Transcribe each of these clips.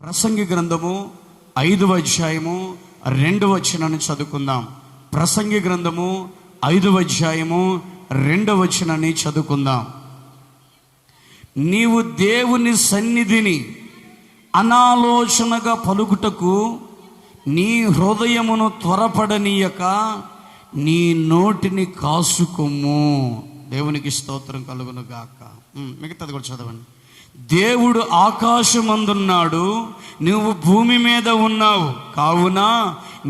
ప్రసంగి గ్రంథము 5వ అధ్యాయము 2వ వచనాన్ని చదువుకుందాం. ప్రసంగి గ్రంథము 5వ అధ్యాయము 2వ వచనాన్ని చదువుకుందాం. నీవు దేవుని సన్నిధిని అనాలోచనగా పలుకుటకు నీ హృదయమును త్వరపడనీయక నీ నోటిని కాసుకొమ్ము. దేవునికి స్తోత్రం కలుగును గాక. మిగతాది కూడా చదవండి. దేవుడు ఆకాశమందున్నాడు, నువ్వు భూమి మీద ఉన్నావు, కావున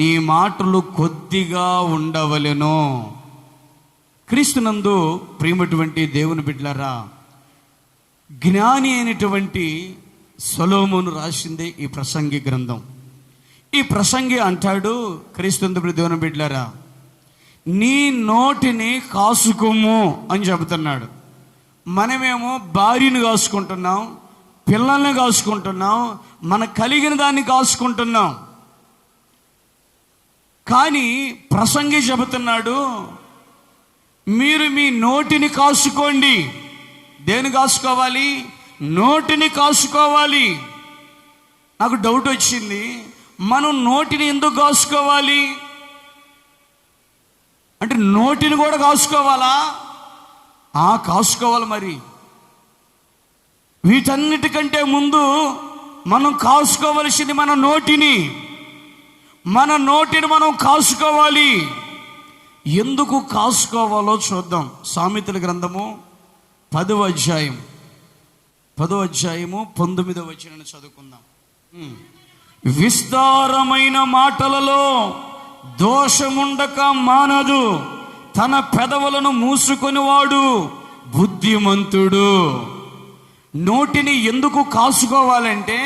నీ మాటలు కొద్దిగా ఉండవలెను. క్రీస్తునందు ప్రియమైనటువంటి దేవుని బిడ్డలారా, జ్ఞాని అయినటువంటి సొలొమోను రాసిందే ఈ ప్రసంగి గ్రంథం. ఈ ప్రసంగి అంటాడు, క్రీస్తునందు దేవుని బిడ్డలారా, నీ నోటిని కాసుకొమ్ము అని చెబుతున్నాడు. మనమేమో భార్యను కాసుకుంటున్నాం, పిల్లల్ని కాసుకుంటున్నాం, మనకు కలిగిన దాన్ని కాసుకుంటున్నాం. కానీ ప్రసంగి చెబుతున్నాడు, మీరు మీ నోటిని కాసుకోండి. దేని కాసుకోవాలి? నోటిని కాసుకోవాలి. నాకు డౌట్ వచ్చింది, మనం నోటిని ఎందుకు కాసుకోవాలి అంటే నోటిని కూడా కాసుకోవాలా? కాసుకోవాలి. మరి వీటన్నిటికంటే ముందు మనం కాసుకోవలసింది మన నోటిని మనం కాసుకోవాలి. ఎందుకు కాసుకోవాలో చూద్దాం. సామెతల గ్రంథము 10వ అధ్యాయము 19వ వచనాన్ని చదువుకుందాం. విస్తారమైన మాటలలో దోషముండక మానదు, తన పెదవులను మూసుకొనివాడు బుద్ధిమంతుడు. నోటిని ఎందుకు కాసుకోవాలంటే,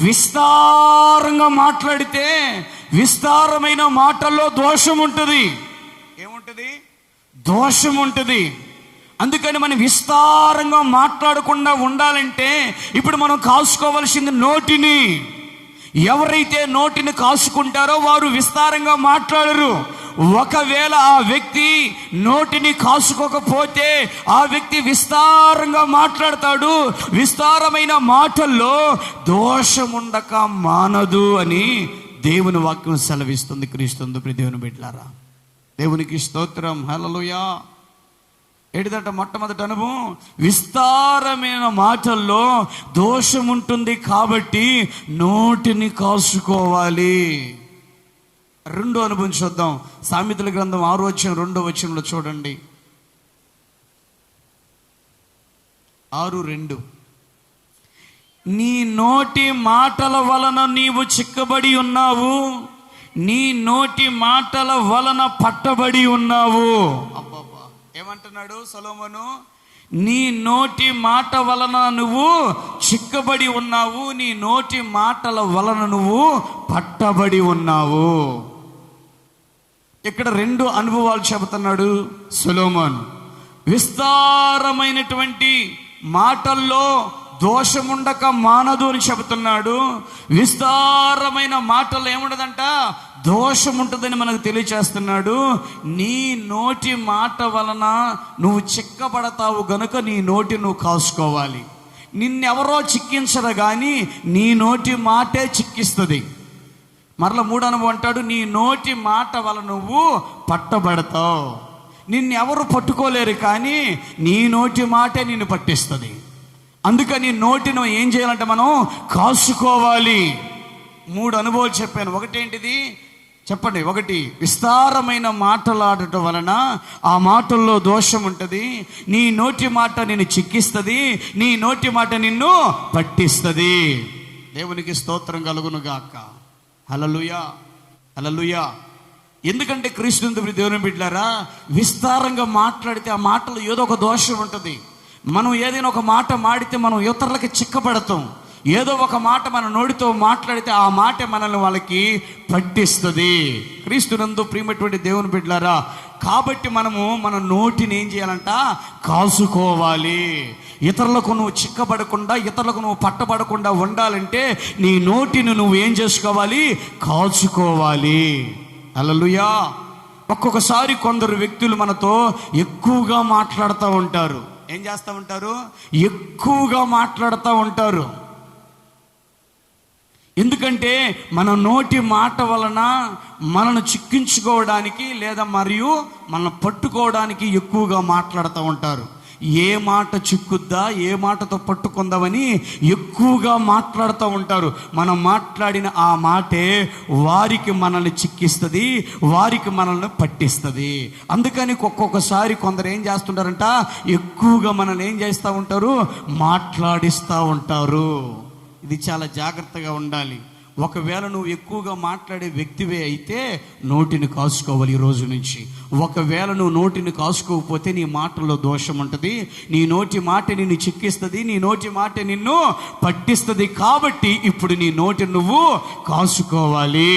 విస్తారంగా మాట్లాడితే విస్తారమైన మాటల్లో దోషం ఉంటుంది. ఏముంటుంది? దోషం ఉంటుంది. అందుకని మనం విస్తారంగా మాట్లాడకుండా ఉండాలంటే ఇప్పుడు మనం కాసుకోవాల్సింది నోటిని. ఎవరైతే నోటిని కాసుకుంటారో వారు విస్తారంగా మాట్లాడరు. ఒకవేళ ఆ వ్యక్తి నోటిని కాసుకోకపోతే ఆ వ్యక్తి విస్తారంగా మాట్లాడతాడు. విస్తారమైన మాటల్లో దోషముండక మానదు అని దేవుని వాక్యం సెలవిస్తుంది. క్రీస్తు దేవుని బిడ్డలారా, దేవునికి స్తోత్రం. హల్లెలూయా. ఏంటిదంట? మొట్టమొదటి అనుభవం, విస్తారమైన మాటల్లో దోషం ఉంటుంది కాబట్టి నోటిని కాసుకోవాలి. రెండో అనుభవం చూద్దాం. సామెతల గ్రంథం 6వ అధ్యాయం 2వ వచనంలో చూడండి. 6:2 నీ నోటి మాటల వలన నీవు చిక్కబడి ఉన్నావు, నీ నోటి మాటల వలన పట్టబడి ఉన్నావు. అబ్బబ్బా, ఏమంటున్నాడు సొలొమోను? నీ నోటి మాట వలన నువ్వు చిక్కబడి ఉన్నావు, నీ నోటి మాటల వలన నువ్వు పట్టబడి ఉన్నావు. ఇక్కడ 2 అనుభవాలు చెబుతున్నాడు సొలొమోను. విస్తారమైనటువంటి మాటల్లో దోషముండక మానదు అని చెబుతున్నాడు. విస్తారమైన మాటల్లో ఏముండదంట? దోషం ఉంటుందని మనకు తెలియచేస్తున్నాడు. నీ నోటి మాట వలన నువ్వు చిక్కబడతావు గనుక నీ నోటి నువ్వు కాసుకోవాలి. నిన్నెవరో చిక్కించరు కానీ నీ నోటి మాటే చిక్కిస్తుంది. మరలా 3 అనుభవం అంటాడు, నీ నోటి మాట వలన నువ్వు పట్టబడతావు. నిన్నెవరు పట్టుకోలేరు కానీ నీ నోటి మాటే నిన్ను పట్టిస్తుంది. అందుకని నోటిని ఏం చేయాలంటే మనం కాసుకోవాలి. 3 అనుభవాలు చెప్పాను. ఒకటేంటిది చెప్పండి? 1, విస్తారమైన మాటలాడటం వలన ఆ మాటల్లో దోషం ఉంటుంది. నీ నోటి మాట నిన్ను చిక్కిస్తుంది, నీ నోటి మాట నిన్ను పట్టిస్తుంది. దేవునికి స్తోత్రం కలుగును గాక. హల్లెలూయా, హల్లెలూయా. ఎందుకంటే క్రీస్తు దేవుని బిడ్డలారా, విస్తారంగా మాట్లాడితే ఆ మాటలో ఏదో ఒక దోషం ఉంటుంది. మనం ఏదైనా ఒక మాట మాడితే మనం ఇతరులకి చిక్కబడతాం. ఏదో ఒక మాట మన నోటితో మాట్లాడితే ఆ మాట మనల్ని వాళ్ళకి పట్టిస్తుంది. క్రీస్తునందు ప్రియమైనటువంటి దేవుని బిడ్డలారా, కాబట్టి మనము మన నోటిని ఏం చేయాలంట? కాసుకోవాలి. ఇతరులకు నువ్వు చిక్కబడకుండా, ఇతరులకు నువ్వు పట్టబడకుండా ఉండాలంటే నీ నోటిని నువ్వు ఏం చేసుకోవాలి? కాచుకోవాలి. హల్లెలూయా. ఒక్కొక్కసారి కొందరు వ్యక్తులు మనతో ఎక్కువగా మాట్లాడుతూ ఉంటారు. ఏం చేస్తూ ఉంటారు? ఎక్కువగా మాట్లాడుతూ ఉంటారు. ఎందుకంటే మన నోటి మాట వలన మనను చిక్కించుకోవడానికి లేదా మరియు మనల్ని పట్టుకోవడానికి ఎక్కువగా మాట్లాడుతూ ఉంటారు. ఏ మాట చిక్కుద్దా, ఏ మాటతో పట్టుకుందామని ఎక్కువగా మాట్లాడుతూ ఉంటారు. మనం మాట్లాడిన ఆ మాటే వారికి మనల్ని చిక్కిస్తుంది, వారికి మనల్ని పట్టిస్తుంది. అందుకని ఒక్కొక్కసారి కొందరు ఏం చేస్తుంటారంట, ఎక్కువగా మనల్ని ఏం చేస్తూ ఉంటారు, మాట్లాడిస్తూ ఉంటారు. ఇది చాలా జాగ్రత్తగా ఉండాలి. ఒకవేళ నువ్వు ఎక్కువగా మాట్లాడే వ్యక్తివే అయితే నోటిని కాసుకోవాలి ఈ రోజు నుంచి. ఒకవేళ నువ్వు నోటిని కాసుకోకపోతే నీ మాటల్లో దోషం ఉంటుంది. నీ నోటి మాట నిన్ను చిక్కిస్తుంది, నీ నోటి మాట నిన్ను పట్టిస్తుంది. కాబట్టి ఇప్పుడు నీ నోటిని నువ్వు కాసుకోవాలి.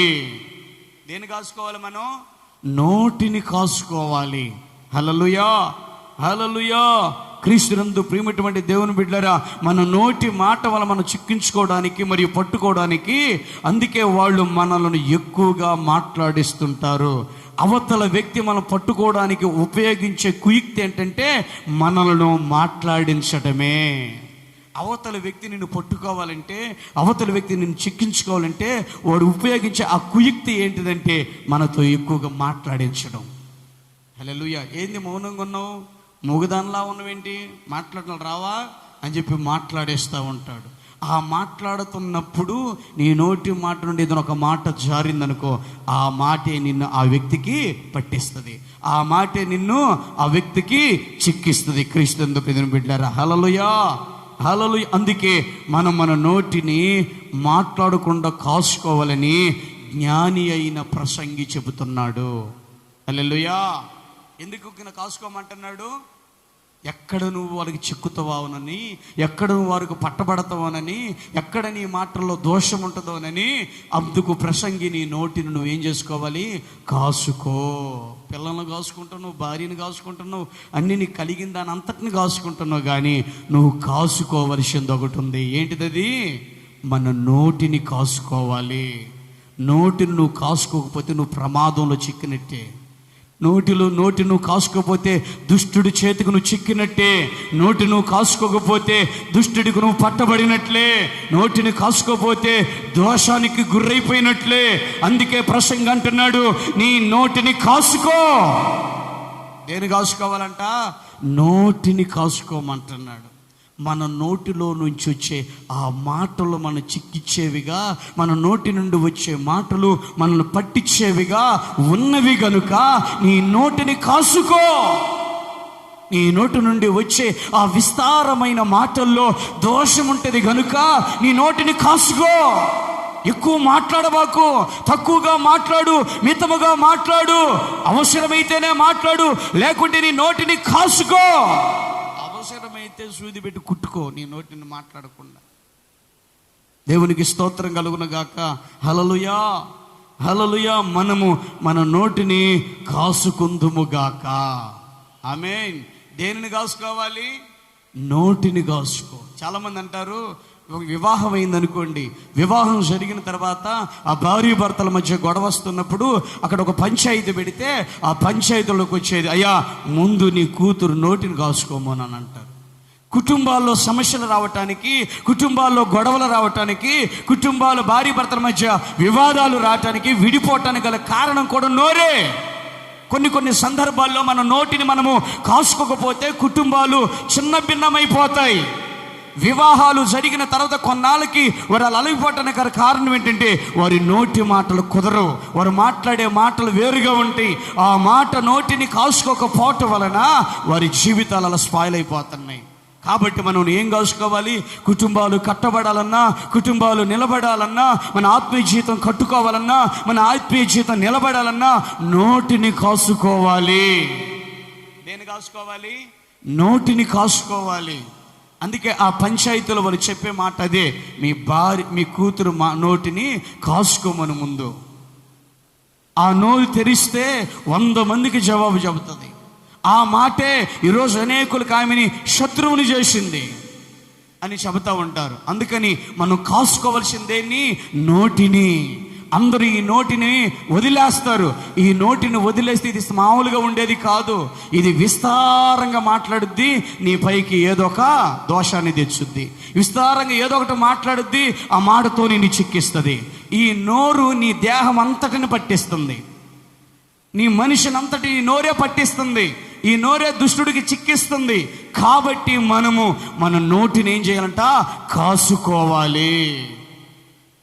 దేన్ని కాసుకోవాలి? మనం నోటిని కాసుకోవాలి. హల్లెలూయా, హల్లెలూయా. క్రీస్తునందు ప్రియమైనటువంటి దేవుని బిడ్డలారా, మన నోటి మాట వల్ల మనం చిక్కించుకోవడానికి మరియు పట్టుకోవడానికి అందుకే వాళ్ళు మనల్ని ఎక్కువగా మాట్లాడిస్తుంటారు. అవతల వ్యక్తి మనం పట్టుకోవడానికి ఉపయోగించే కుయుక్తి ఏంటంటే మనలను మాట్లాడించడమే. అవతల వ్యక్తి నిన్ను పట్టుకోవాలంటే, అవతల వ్యక్తి నిన్ను చిక్కించుకోవాలంటే వాడు ఉపయోగించే ఆ కుయుక్తి ఏంటిదంటే మనతో ఎక్కువగా మాట్లాడించడం. హల్లెలూయా. ఏంది మౌనంగా ఉన్నావు, మూగదానిలా ఉన్నవేంటి, మాట్లాడటం రావా అని చెప్పి మాట్లాడేస్తూ ఉంటాడు. ఆ మాట్లాడుతున్నప్పుడు నీ నోటి మాట నుండి ఏదైనా ఒక మాట జారిందనుకో, ఆ మాటే నిన్ను ఆ వ్యక్తికి పట్టిస్తుంది, ఆ మాటే నిన్ను ఆ వ్యక్తికి చిక్కిస్తుంది. క్రీస్తునందు ప్రియమైన బిడ్డలారా, హల్లెలూయా, హల్లెలూయా. అందుకే మనం మన నోటిని మాట్లాడకుండా కాసుకోవాలని జ్ఞాని అయిన ప్రసంగి చెబుతున్నాడు. హల్లెలూయా. ఎందుకు కాసుకోమంటున్నాడు? ఎక్కడ నువ్వు వారికి చిక్కుతావోనని, ఎక్కడ నువ్వు వారికి పట్టబడతావోనని, ఎక్కడ నీ మాటల్లో దోషం ఉంటుందోనని. అందుకు ప్రసంగి నీ నోటిని నువ్వేం చేసుకోవాలి? కాసుకో. పిల్లలను కాసుకుంటున్నావు, భార్యను కాసుకుంటున్నావు, అన్ని నీకు కలిగిన దాని అంతటిని కాసుకుంటున్నావు. కానీ నువ్వు కాసుకోవలసింది ఒకటి ఉంది. ఏంటిది? మన నోటిని కాసుకోవాలి. నోటిని నువ్వు కాసుకోకపోతే నువ్వు ప్రమాదంలో చిక్కినట్టే. నోటి నువ్వు కాసుకోకపోతే దుష్టుడి చేతికి నువ్వు చిక్కినట్టే. నోటి నువ్వు కాసుకోకపోతే దుష్టుడికి నువ్వు పట్టబడినట్లే. నోటిని కాసుకోకపోతే దోషానికి గురైపోయినట్లే. అందుకే ప్రసంగి అంటున్నాడు, నీ నోటిని కాసుకో. దేని కాసుకోవాలంట? నోటిని కాసుకోమంటున్నాడు. మన నోటిలో నుంచి వచ్చే ఆ మాటలు మన చిక్కిచ్చేవిగా, మన నోటి నుండి వచ్చే మాటలు మనల్ని పట్టించేవిగా ఉన్నవి గనుక నీ నోటిని కాసుకో. నీ నోటి నుండి వచ్చే ఆ విస్తారమైన మాటల్లో దోషం ఉంటుంది గనుక నీ నోటిని కాసుకో. ఎక్కువ మాట్లాడబాకు, తక్కువగా మాట్లాడు, మితముగా మాట్లాడు, అవసరమైతేనే మాట్లాడు, లేకుంటే నీ నోటిని కాసుకో. అవసరమైతే సూది పెట్టి కుట్టుకో నీ నోటిని మాట్లాడకుండా. దేవునికి స్తోత్రం కలుగును గాక. హల్లెలూయా, హల్లెలూయా. మనము మన నోటిని కాసుకుందుము గాక. ఆమేన్. దేనిని కాసుకోవాలి? నోటిని కాసుకో. చాలా మంది అంటారు, వివాహం అయిందనుకోండి, వివాహం జరిగిన తర్వాత ఆ భార్య భర్తల మధ్య గొడవ వస్తున్నప్పుడు అక్కడ ఒక పంచాయతీ పెడితే ఆ పంచాయతీలోకి వచ్చేది, అయ్యా ముందు నీ కూతురు నోటిని కాసుకోమోనని అంటారు. కుటుంబాల్లో సమస్యలు రావటానికి, కుటుంబాల్లో గొడవలు రావటానికి, కుటుంబాల భార్య భర్తల మధ్య వివాదాలు రావటానికి, విడిపోవటానికి గల కారణం కూడా నోరే. కొన్ని సందర్భాల్లో మన నోటిని మనము కాసుకోకపోతే కుటుంబాలు చిన్న భిన్నమైపోతాయి. వివాహాలు జరిగిన తర్వాత కొన్నాళ్ళకి వారు అలా అలిగిపోవటానికి గల కారణం ఏంటంటే వారి నోటి మాటలు కుదరవు, వారు మాట్లాడే మాటలు వేరుగా ఉంటాయి. ఆ మాట నోటిని కాసుకోకపోవటం వలన వారి జీవితాలు అలా స్పాయిల్ అయిపోతున్నాయి. కాబట్టి మనం ఏం కాసుకోవాలి? కుటుంబాలు కట్టబడాలన్నా, కుటుంబాలు నిలబడాలన్నా, మన ఆత్మీయ జీవితం కట్టుకోవాలన్నా, మన ఆత్మీయ జీవితం నిలబడాలన్నా నోటిని కాసుకోవాలి. దేన్ని కాసుకోవాలి? నోటిని కాసుకోవాలి. అందుకే ఆ పంచాయతీలో వాళ్ళు చెప్పే మాట అదే, మీ కూతురు నోటిని కాసుకోమని. ముందు ఆ నోరు తెరిస్తే 100 మందికి జవాబు చెబుతుంది. ఆ మాటే ఈరోజు అనేకులకు ఆమెని శత్రువుని చేసింది అని చెబుతూ ఉంటారు. అందుకని మనం కాసుకోవలసిందేని? నోటిని. అందరూ ఈ నోటిని వదిలేస్తారు. ఈ నోటిని వదిలేస్తే ఇది మామూలుగా ఉండేది కాదు, ఇది విస్తారంగా మాట్లాడుద్ది, నీ పైకి ఏదో ఒక దోషాన్ని తెచ్చుద్ది. విస్తారంగా ఏదో ఒకటి మాట్లాడుద్ది, ఆ మాటతో నిన్ను చిక్కిస్తుంది. ఈ నోరు నీ దేహం అంతటిని పట్టిస్తుంది, నీ మనిషిని అంతటి నోరే పట్టిస్తుంది. ఈ నోరే దుష్టుడికి చిక్కిస్తుంది. కాబట్టి మన నోటిని ఏం చేయాలంట? కాసుకోవాలి.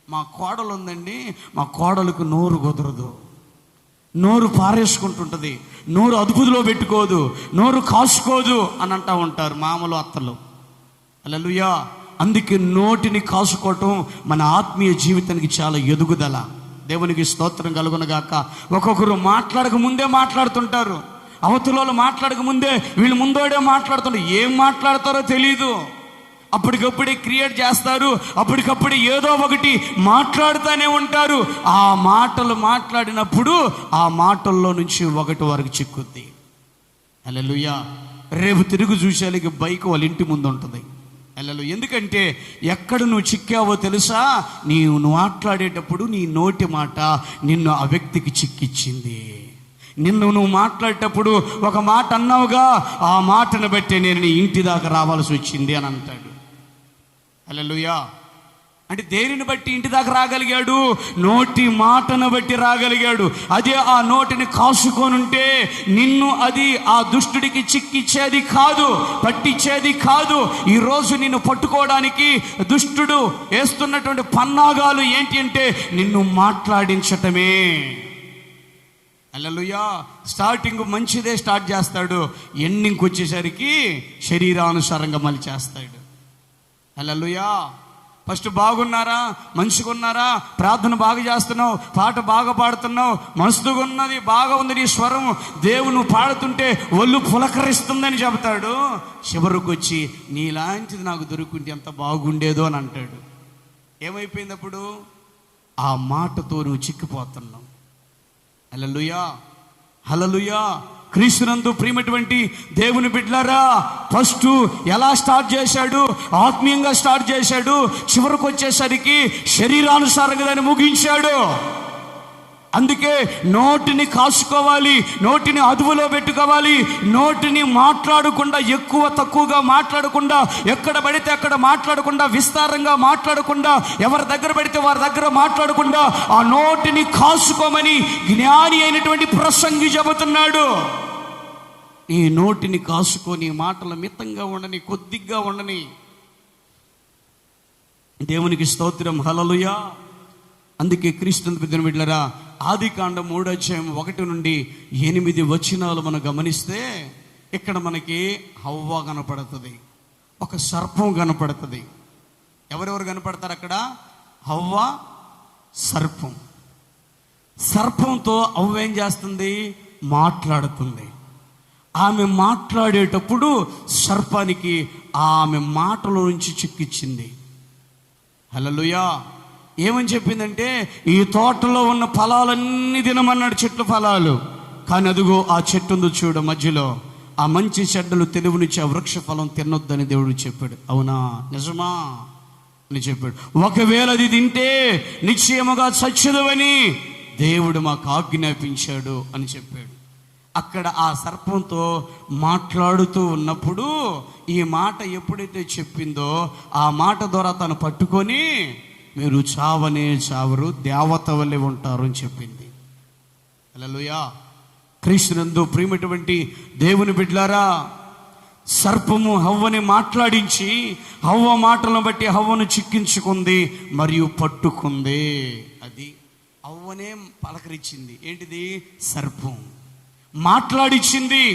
మా కోడలు ఉందండి, మా కోడలకు నోరు కుదరదు, నోరు పారేసుకుంటుంటుంది, నోరు అదుపులో పెట్టుకోదు, నోరు కాసుకోదు అని అంటూ ఉంటారు మామూలు అత్తలు. హల్లెలూయా. అందుకే నోటిని కాసుకోవటం మన ఆత్మీయ జీవితానికి చాలా ఎదుగుదల. దేవునికి స్తోత్రం కలుగునగాక. ఒక్కొక్కరు మాట్లాడక ముందే మాట్లాడుతుంటారు, అవతల మాట్లాడక ముందే వీళ్ళు ముందోడే మాట్లాడుతుంటారు. ఏం మాట్లాడతారో తెలీదు, అప్పటికప్పుడే క్రియేట్ చేస్తారు, అప్పటికప్పుడే ఏదో ఒకటి మాట్లాడుతూనే ఉంటారు. ఆ మాటలు మాట్లాడినప్పుడు ఆ మాటల్లో నుంచి ఒకటి వారికి చిక్కుద్ది. హల్లెలూయా. రేపు తిరుగు చూసేలాకి బైక్ వాళ్ళ ఇంటి ముందు ఉంటుంది. హల్లెలూయా. ఎందుకంటే ఎక్కడ నువ్వు చిక్కావో తెలుసా? నీవు మాట్లాడేటప్పుడు నీ నోటి మాట నిన్ను ఆ వ్యక్తికి చిక్కిచ్చింది. నువ్వు మాట్లాడేటప్పుడు ఒక మాట అన్నావుగా, ఆ మాటను బట్టి నేను నీ ఇంటి దాకా రావాల్సి వచ్చింది అని అంటాడు. హల్లెలూయా. అంటే దేనిని బట్టి ఇంటి దాకా రాగలిగాడు? నోటి మాటను బట్టి రాగలిగాడు. అదే ఆ నోటిని కాసుకొనుంటే నిన్ను అది ఆ దుష్టుడికి చిక్కిచ్చేది కాదు, పట్టించేది కాదు. ఈరోజు నిన్ను పట్టుకోవడానికి దుష్టుడు వేస్తున్నటువంటి పన్నాగాలు ఏంటి అంటే నిన్ను మాట్లాడించటమే. హల్లెలూయా. స్టార్టింగ్ మంచిదే స్టార్ట్ చేస్తాడు, ఎండింగ్కి వచ్చేసరికి శరీరానుసారంగా మళ్ళీ చేస్తాడు. హల్లెలూయా. ఫస్ట్ బాగున్నారా, మంచిగా ఉన్నారా, ప్రార్థన బాగా చేస్తున్నావు, పాట బాగా పాడుతున్నావు, మస్తుగా ఉన్నది, బాగా ఉంది నీ స్వరం, దేవుని పాడుతుంటే ఒళ్ళు పులకరిస్తుందని చెబుతాడు. చివరికి వచ్చి నీలాంటిది నాకు దొరుకుంటే ఎంత బాగుండేదో అని అంటాడు. ఏమైపోయింది అప్పుడు? ఆ మాటతో నువ్వు చిక్కిపోతున్నావు. హల్లెలూయా. హల్లెలూయా. క్రీస్తునందు ప్రియమైనటువంటి దేవుని బిడ్డలారా, ఫస్ట్ ఎలా స్టార్ట్ చేశాడు? ఆత్మీయంగా స్టార్ట్ చేశాడు. చివరికి వచ్చేసరికి శరీరానుసారంగా దాన్ని ముగించాడు. అందుకే నోటిని కాసుకోవాలి, నోటిని అదుపులో పెట్టుకోవాలి. నోటిని మాట్లాడకుండా, ఎక్కువ తక్కువగా మాట్లాడకుండా, ఎక్కడ పడితే అక్కడ మాట్లాడకుండా, విస్తారంగా మాట్లాడకుండా, ఎవరి దగ్గర పడితే వారి దగ్గర మాట్లాడకుండా ఆ నోటిని కాసుకోమని జ్ఞాని అయినటువంటి ప్రసంగి చెబుతున్నాడు. ఈ నోటిని కాసుకొని మాటల మితంగా ఉండని, కొద్దిగా ఉండని. దేవునికి స్తోత్రం. హల్లెలూయా. అందుకే క్రీస్తునందు ప్రియమైన బిడ్డలారా, ఆదికాండం 3:1 నుండి 8 వచనాలు మనం గమనిస్తే ఇక్కడ మనకి హవ్వ కనపడుతుంది, ఒక సర్పం కనపడుతుంది. ఎవరెవరు కనపడతారు అక్కడ? హవ్వ, సర్పం. సర్పంతో హవ్వ ఏం చేస్తుంది? మాట్లాడుతుంది. ఆమె మాట్లాడేటప్పుడు సర్పానికి ఆమె మాటల నుంచి చిక్కిచ్చింది. హల్లెలూయా. ఏమని చెప్పిందంటే, ఈ తోటలో ఉన్న ఫలాలన్నీ తినమన్నాడు, చెట్ల ఫలాలు. కానీ అదిగో ఆ చెట్టు ఉంది చూడు మధ్యలో, ఆ మంచి చెడ్డలు తెలివినిచ్చి ఆ వృక్ష ఫలం తినొద్దని దేవుడు చెప్పాడు. అవునా, నిజమా అని చెప్పాడు. ఒకవేళ అది తింటే నిశ్చయముగా చచ్చుదువని దేవుడు మాకు ఆజ్ఞాపించాడు అని చెప్పాడు. అక్కడ ఆ సర్పంతో మాట్లాడుతూ ఉన్నప్పుడు ఈ మాట ఎప్పుడైతే చెప్పిందో ఆ మాట ద్వారా తను పట్టుకొని మీరు చావనే చావరు, దేవత వల్లే ఉంటారు అని చెప్పింది. హల్లెలూయా. క్రీస్తునందు ప్రియమైనటువంటి దేవుని బిడ్డలారా, సర్పము హవ్వని మాట్లాడించి హవ్వ మాటలను బట్టి హవ్వను చిక్కించుకుంది మరియు పట్టుకుంది. అది హవ్వనే పలకరించింది. ఏంటిది? సర్పం మాట్లాడిచ్చింది.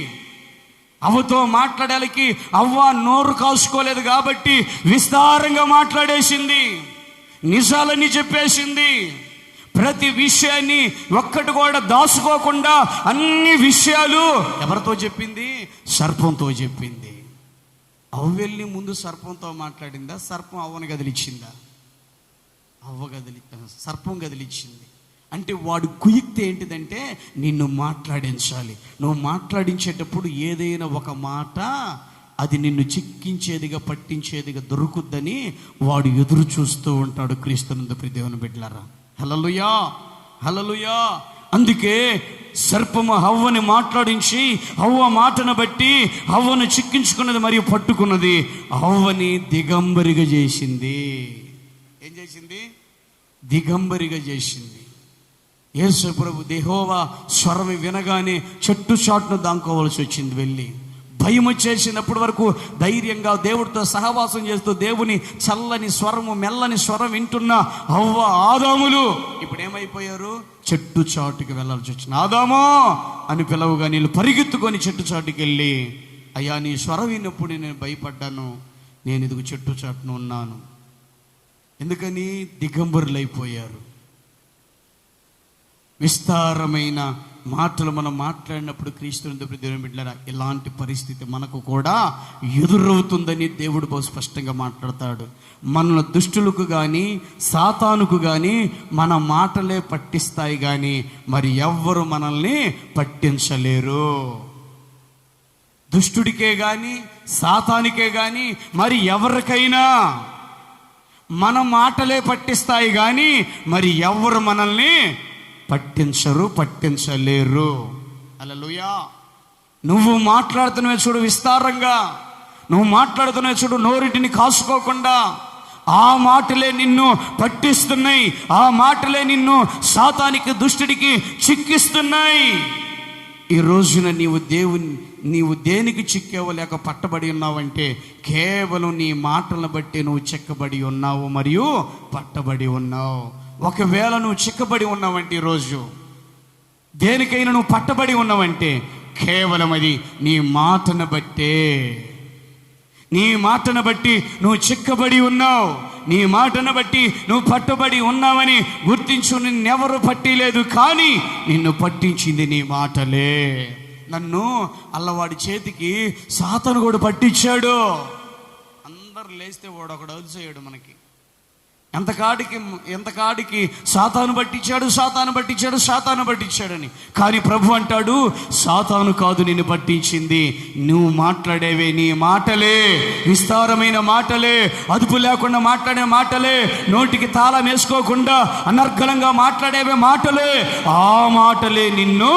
అవ్వతో మాట్లాడాలికి అవ్వ నోరు కాసుకోలేదు కాబట్టి విస్తారంగా మాట్లాడేసింది, నిజాలని చెప్పేసింది. ప్రతి విషయాన్ని ఒక్కటి కూడా దాచుకోకుండా అన్ని విషయాలు ఎవరితో చెప్పింది? సర్పంతో చెప్పింది. అవ్వ వెళ్ళి ముందు సర్పంతో మాట్లాడిందా? సర్పం అవ్వను గదిలిచ్చిందా? సర్పం గదిలిచ్చింది. అంటే వాడు కుయుక్తి ఏంటిదంటే నిన్ను మాట్లాడించాలి. నువ్వు మాట్లాడించేటప్పుడు ఏదైనా ఒక మాట అది నిన్ను చిక్కించేదిగా, పట్టించేదిగా దొరుకుద్దని వాడు ఎదురు చూస్తూ ఉంటాడు. క్రీస్తునందు ప్రియ దేవుని బిడ్డలారా, హల్లెలూయా, హల్లెలూయా. అందుకే సర్పము హవ్వని మాట్లాడించి హవ్వ మాటను బట్టి హవ్వను చిక్కించుకున్నది మరియు పట్టుకున్నది. హవ్వని దిగంబరిగా చేసింది. ఏం చేసింది? దిగంబరిగా చేసింది. యేసు ప్రభు యెహోవా స్వరం వినగానే చెట్టు చాటును దాంకోవలసి వచ్చింది. వెళ్ళి భయం వచ్చేసినప్పటి వరకు ధైర్యంగా దేవుడితో సహవాసం చేస్తూ దేవుని చల్లని స్వరము, మెల్లని స్వరం వింటున్న హవ్వ, ఆదాములు ఇప్పుడు ఏమైపోయారు? చెట్టు చాటుకి వెళ్ళాల్సి వచ్చింది. ఆదామో అని పిలవగా నీళ్ళు పరిగెత్తుకొని చెట్టు చాటుకి వెళ్ళి, అయ్యా నీ స్వరం విన్నప్పుడు నేను భయపడ్డాను, నేను ఇదిగో చెట్టు చాటును ఉన్నాను. ఎందుకని? దిగంబరులైపోయారు. విస్తారమైన మాటలు మనం మాట్లాడినప్పుడు క్రీస్తునందు దేవుని బిడ్డలారా, ఇలాంటి పరిస్థితి మనకు కూడా ఎదురవుతుందని దేవుడు బహు స్పష్టంగా మాట్లాడతాడు. మన దుష్టులకు కానీ సాతానుకు కానీ మన మాటలే పట్టిస్తాయి కానీ మరి ఎవ్వరు మనల్ని పట్టించలేరు. దుష్టుడికే కానీ సాతానికే కానీ మరి ఎవరికైనా మన మాటలే పట్టిస్తాయి కానీ మరి ఎవరు మనల్ని పట్టించరు, పట్టించలేరు. హల్లెలూయా. నువ్వు మాట్లాడుతున్నవే చూడు విస్తారంగా, నువ్వు మాట్లాడుతున్నవే చూడు నోరిటిని కాసుకోకుండా. ఆ మాటలే నిన్ను పట్టిస్తున్నాయి, ఆ మాటలే నిన్ను సాతానికి దుష్టుడికి చిక్కిస్తున్నాయి. ఈ రోజున నీవు దేనికి చిక్కావో లేక పట్టబడి ఉన్నావంటే కేవలం నీ మాటలను బట్టి నువ్వు చిక్కబడి ఉన్నావు మరియు పట్టబడి ఉన్నావు. ఒకవేళ నువ్వు చిక్కబడి ఉన్నావంటే, ఈరోజు దేనికైనా నువ్వు పట్టబడి ఉన్నావంటే కేవలం అది నీ మాటను బట్టే. నీ మాటను బట్టి నువ్వు చిక్కబడి ఉన్నావు, నీ మాటను బట్టి నువ్వు పట్టబడి ఉన్నావని గుర్తించు. నిన్నెవరు పట్టిలేదు కానీ నిన్ను పట్టించింది నీ మాటలే. నన్ను అల్లవాడి చేతికి సాతాను కూడా పట్టించాడు. అందరు లేస్తే వాడు ఒకడు అదిసేయడు మనకి. ఎంతకాడికి సాతాను పట్టించాడని. కానీ ప్రభు అంటాడు, సాతాను కాదు నిన్ను పట్టించింది, నువ్వు మాట్లాడేవే నీ మాటలే, విస్తారమైన మాటలే, అదుపు లేకుండా మాట్లాడే మాటలే, నోటికి తాళం వేసుకోకుండా అనర్గళంగా మాట్లాడేవే మాటలే. ఆ మాటలే నిన్ను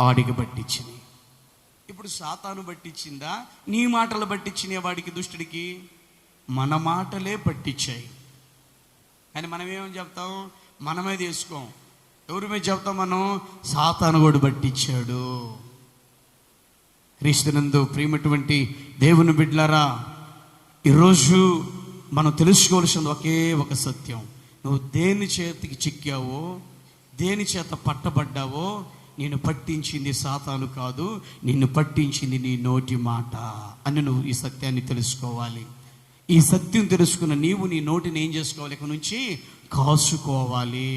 ఆడికి పట్టించింది. ఇప్పుడు సాతాను పట్టించిందా, నీ మాటలు పట్టించిన వాడికి దుష్టుడికి? మన మాటలే పట్టించాయి. కానీ మనం ఏమని చెప్తాం? మనమే తీసుకోం. ఎవరి మీద చెప్తాం మనం? సాతాను కూడా పట్టించాడు. క్రీస్తునందు ప్రియమైనటువంటి దేవుని బిడ్డలారా, ఈరోజు మనం తెలుసుకోవాల్సింది ఒకే ఒక సత్యం. నువ్వు దేని చేతికి చిక్కావో, దేని చేత పట్టబడ్డావో, నిన్ను పట్టించింది సాతాను కాదు, నిన్ను పట్టించింది నీ నోటి మాట అని నువ్వు ఈ సత్యాన్ని తెలుసుకోవాలి. ఈ సత్యం తెలుసుకున్న నీవు నీ నోటిని ఏం చేసుకోవాలి? ఇక నుంచి కాసుకోవాలి.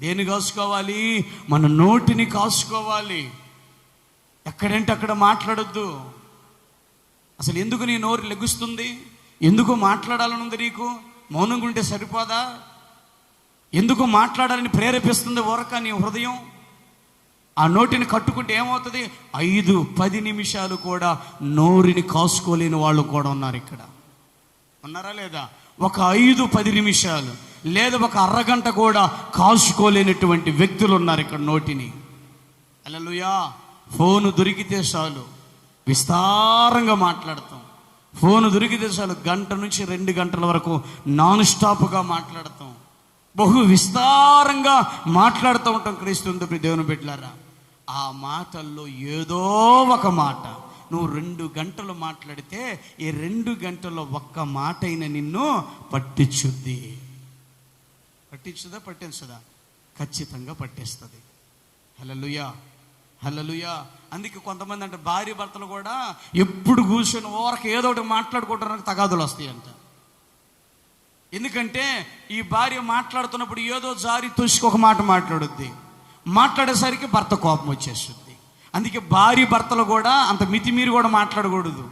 దేన్ని కాసుకోవాలి? మన నోటిని కాసుకోవాలి. ఎక్కడంటే అక్కడ మాట్లాడొద్దు. అసలు ఎందుకు నీ నోరు లెగుస్తుంది? ఎందుకు మాట్లాడాలని ఉంది నీకు? మౌనంగా ఉంటే సరిపోదా? ఎందుకు మాట్లాడాలని ప్రేరేపిస్తుంది ఊరక నీ హృదయం? ఆ నోటిని కట్టుకుంటే ఏమవుతుంది? 5-10 నిమిషాలు కూడా నోరుని కాసుకోలేని వాళ్ళు కూడా ఉన్నారు ఇక్కడ. ఉన్నారా లేదా? ఒక 5-10 నిమిషాలు లేదా ఒక అరగంట కూడా కాసుకోలేనటువంటి వ్యక్తులు ఉన్నారు ఇక్కడ నోటిని. హల్లెలూయా. ఫోను దొరికితే చాలు విస్తారంగా మాట్లాడతాం. ఫోను దొరికితే చాలు 1 నుంచి 2 గంటల వరకు నాన్ స్టాప్గా మాట్లాడతాం. బహు విస్తారంగా మాట్లాడుతూ ఉంటాం. క్రీస్తునందు దేవుని బిడ్డలారా, ఆ మాటల్లో ఏదో ఒక మాట నువ్వు 2 గంటలు మాట్లాడితే ఈ 2 గంటల్లో ఒక్క మాట అయినా నిన్ను పట్టించుద్ది. పట్టించదా? ఖచ్చితంగా పట్టేస్తుంది. హల్లెలూయా, హల్లెలూయా. అందుకే కొంతమంది అంటే భార్య భర్తలు కూడా ఎప్పుడు కూర్చొని ఓరక ఏదో ఒకటి మాట్లాడుకుంటానికి తగాదులు వస్తాయంట. ఎందుకంటే ఈ భార్య మాట్లాడుతున్నప్పుడు ఏదో జారి తోసుకు ఒక మాట మాట్లాడుద్ది, మాట్లాడేసరికి భర్త కోపం వచ్చేస్తుంది. అందుకే భార్య భర్తలు కూడా అంత మితిమీరి కూడా మాట్లాడకూడదు.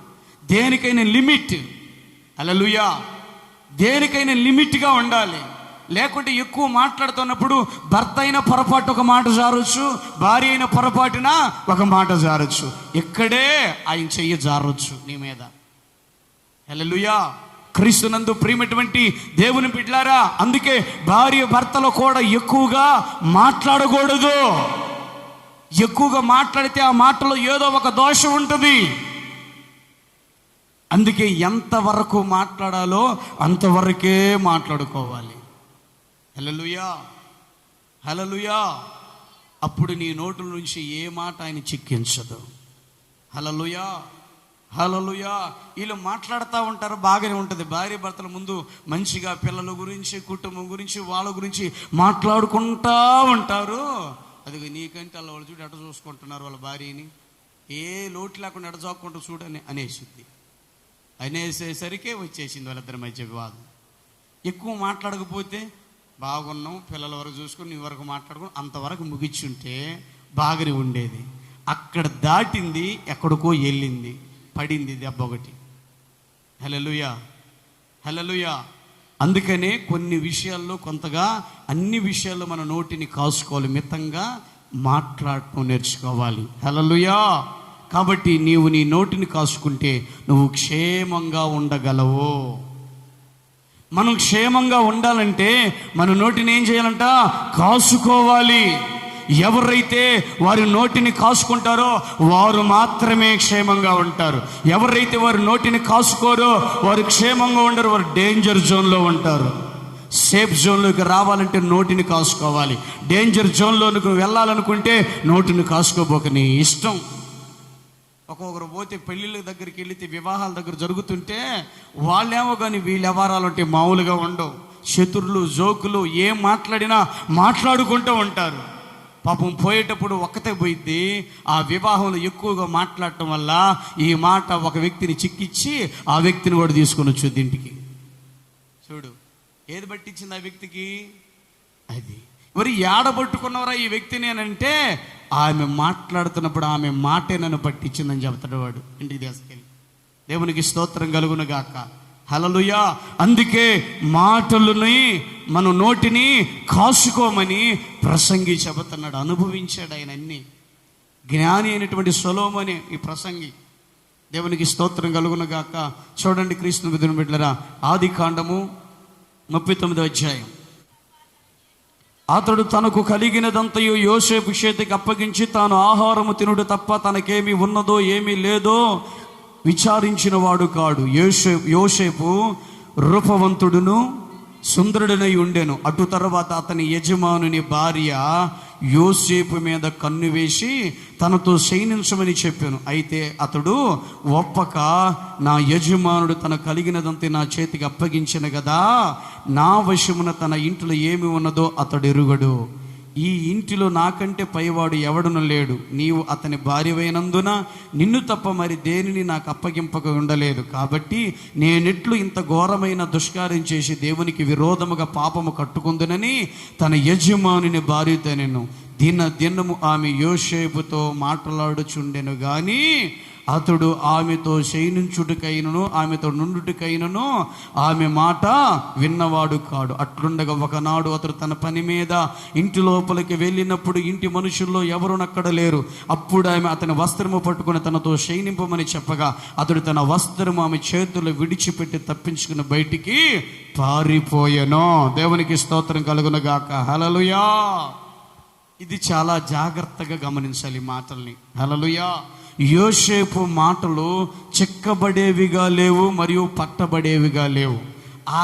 దేనికైనా లిమిట్. హల్లెలూయా. దేనికైనా లిమిట్గా ఉండాలి. లేకుంటే ఎక్కువ మాట్లాడుతున్నప్పుడు భర్త అయిన పొరపాటు ఒక మాట జారొచ్చు, భార్య అయిన పొరపాటున ఒక మాట జారొచ్చు. ఇక్కడే ఆయన చెయ్యి జారొచ్చు నీ మీద. హల్లెలూయా. క్రీస్తునందు ప్రియమైనటువంటి దేవుని బిడ్డలారా, అందుకే భార్య భర్తలు కూడా ఎక్కువగా మాట్లాడకూడదు. ఎక్కువగా మాట్లాడితే ఆ మాటలో ఏదో ఒక దోషం ఉంటుంది. అందుకే ఎంతవరకు మాట్లాడాలో అంతవరకే మాట్లాడుకోవాలి. హల్లెలూయా, హల్లెలూయా. అప్పుడు నీ నోటి నుంచి ఏ మాట ఆయన చిక్కించదు. హల్లెలూయా, హల్లెలూయా. వీళ్ళు మాట్లాడుతూ ఉంటారు, బాగానే ఉంటుంది. భార్య భర్తల ముందు మంచిగా పిల్లల గురించి, కుటుంబం గురించి, వాళ్ళ గురించి మాట్లాడుకుంటూ ఉంటారు. అది నీకంటే అలా వాళ్ళు చూడు ఎట చూసుకుంటున్నారు వాళ్ళ భార్యని, ఏ లోటు లేకుండా ఎట చూసుకుంటూ చూడని అనేసింది. అనేసేసరికి వచ్చేసింది వాళ్ళిద్దరి మధ్య వివాదం. ఎక్కువ మాట్లాడకపోతే బాగున్నాం, పిల్లల వరకు చూసుకుని నీ వరకు మాట్లాడుకుని అంతవరకు ముగిచ్చుంటే బాగానే ఉండేది. అక్కడ దాటింది, ఎక్కడికో వెళ్ళింది, పడింది దెబ్బ ఒకటి. హల్లెలూయా, హల్లెలూయా. అందుకనే కొన్ని విషయాల్లో కొంతగా, అన్ని విషయాల్లో మన నోటిని కాసుకోవాలి, మితంగా మాట్లాడటం నేర్చుకోవాలి. హల్లెలూయా. కాబట్టి నీవు నీ నోటిని కాసుకుంటే నువ్వు క్షేమంగా ఉండగలవు. మనం క్షేమంగా ఉండాలంటే మన నోటిని ఏం చేయాలంట? కాసుకోవాలి. ఎవరైతే వారి నోటిని కాసుకుంటారో వారు మాత్రమే క్షేమంగా ఉంటారు. ఎవరైతే వారి నోటిని కాసుకోరో వారు క్షేమంగా ఉండరు, వారు డేంజర్ జోన్లో ఉంటారు. సేఫ్ జోన్లోకి రావాలంటే నోటిని కాసుకోవాలి. డేంజర్ జోన్లోకి వెళ్ళాలనుకుంటే నోటిని కాసుకోబోక నీ ఇష్టం. ఒక్కొక్కరు పోతే పెళ్ళిళ్ళ దగ్గరికి వెళితే, వివాహాల దగ్గర జరుగుతుంటే వాళ్ళేమో కానీ వీళ్ళ వ్యవహారాలు అంటే మామూలుగా ఉండవు. శత్రులు, జోకులు, ఏం మాట్లాడినా మాట్లాడుకుంటూ ఉంటారు. పాపం పోయేటప్పుడు ఒక్కతే పోయిద్ది. ఆ వివాహంలో ఎక్కువగా మాట్లాడటం వల్ల ఈ మాట ఒక వ్యక్తిని చిక్కిచ్చి ఆ వ్యక్తిని కూడా తీసుకొని వచ్చుద్ది ఇంటికి. చూడు, ఏది పట్టించింది ఆ వ్యక్తికి? అది మరి ఏడబట్టుకున్నవరా ఈ వ్యక్తిని అని అంటే, ఆమె మాట్లాడుతున్నప్పుడు ఆమె మాటే నన్ను పట్టించిందని చెబుతాడు వాడు ఇంటికి తీసుకెళ్ళి. దేవునికి స్తోత్రం కలుగును గాక. హల్లెలూయా. అందుకే మాటలని, మన నోటిని కాసుకోమని ప్రసంగి చెబుతున్నాడు. అనుభవించాడు ఆయన అన్ని. జ్ఞాని అయినటువంటి సొలొమోను ఈ ప్రసంగి. దేవునికి స్తోత్రం కలుగును గాక. చూడండి క్రీస్తు దేవుని బిడ్డలారా, ఆదికాండము 39వ అధ్యాయం. అతడు తనకు కలిగినదంతయు యోసేపు చేతికి అప్పగించి తాను ఆహారము తినుడు తప్ప తనకేమి ఉన్నదో ఏమీ లేదో విచారించిన వాడు కాడు. యోసేపు రూపవంతుడును సుందరుడనై ఉండెను. అటు తర్వాత అతని యజమానుని భార్య యోసేపు మీద కన్ను వేసి తనతో శయనించమని చెప్పాను. అయితే అతడు ఒప్పక, నా యజమానుడు తన కలిగినదంతే నా చేతికి అప్పగించిన కదా, నా వశమున తన ఇంట్లో ఏమి ఉన్నదో అతడు ఎరుగడు. ఈ ఇంటిలో నాకంటే పైవాడు ఎవడును లేడు. నీవు అతని భార్యవైనందున నిన్ను తప్ప మరి దేనిని నాకు అప్పగింపక ఉండలేదు. కాబట్టి నేనెట్లు ఇంత ఘోరమైన దుష్కార్యం చేసి దేవునికి విరోధముగా పాపము కట్టుకుందునని తన యజమానుని భార్యతో నేను దినము ఆమె యోసేపుతో మాట్లాడుచుండెను గాని అతడు ఆమెతో శయనించుటకైనను ఆమెతో నుండుటకైనను ఆమె మాట విన్నవాడు కాడు. అట్లుండగా ఒకనాడు అతడు తన పని మీద ఇంటి లోపలికి వెళ్ళినప్పుడు ఇంటి మనుషుల్లో ఎవరునక్కడ లేరు. అప్పుడు ఆమె అతని వస్త్రము పట్టుకుని తనతో శయనింపమని చెప్పగా అతడు తన వస్త్రము ఆమె చేతుల్లో విడిచిపెట్టి తప్పించుకుని బయటికి పారిపోయెను. దేవునికి స్తోత్రం కలుగును గాక. హల్లెలూయా. ఇది చాలా జాగ్రత్తగా గమనించాలి మాటల్ని. హల్లెలూయా. యోసేపు మాటలు చెక్కబడేవిగా లేవు, మరియు పట్టబడేవిగా లేవు.